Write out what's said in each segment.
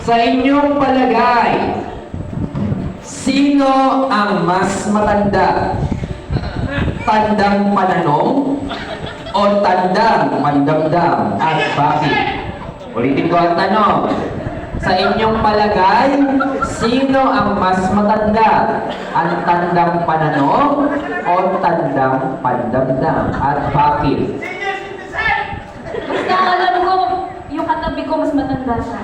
Sa inyong palagay, sino ang mas matanda? Tandang pananong o tandang pandamdam at bakit? Ulitin ko ang tanong. Sa inyong palagay, sino ang mas matanda? Ang tandang pananong o tandang pandamdam at bakit? Basta alam ko, yung katabi ko mas matanda siya.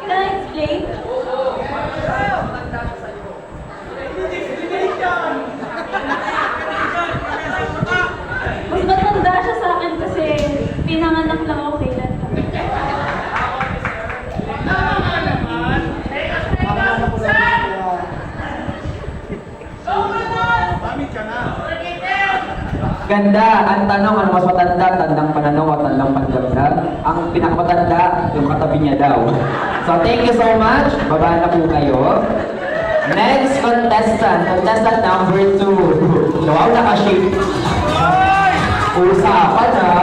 Can I explain? Mas matanda siya sa akin kasi pinanganak lang ako kailan pa. Ganda. Ang tanong, ano mas matanda? Tandang pananaw o tandang pandamdam? Ang pinakamatanda, yung katabi niya daw. So, thank you so much. Baba na po kayo. Next contestant, contestant number 2. Wow, naka-shape. Usapan ha.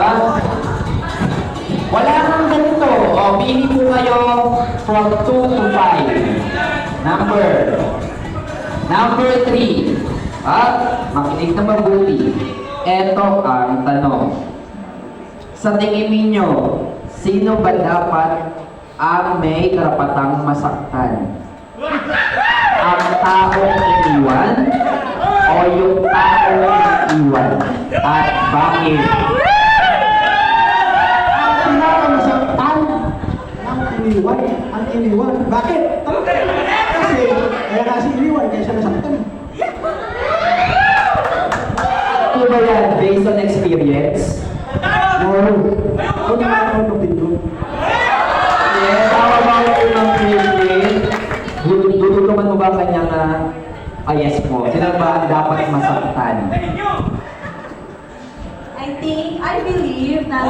Wala kang ganito. O, pili po kayo from 2 to 5. Number 3. At makinig na mabuti. Ito ang tanong. Sa tingin ninyo, sino ba dapat ang may karapatang masaktan? Ang taong iniwan o yung taong iwan? At bakit? Ang pinakamasaktan ng iniwan, ang iniwan. Bakit? Kasi iniwan, kaya siya nasaktan. Ano ba yan? Based on experience? Oo. Kung naman ako nung Yes, how about you, Ma'am Christine? Dudulungan mo ba ang kanyang yes mo? Sino ba ang dapat masaktan? I believe na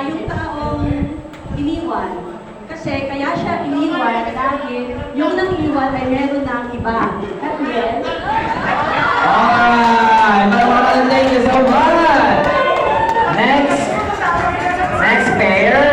yung taong iniwan. Kasi kaya siya iniwan dahil yung nang iniwan ay meron ng iba. At yes, Thank you so much! Next pair.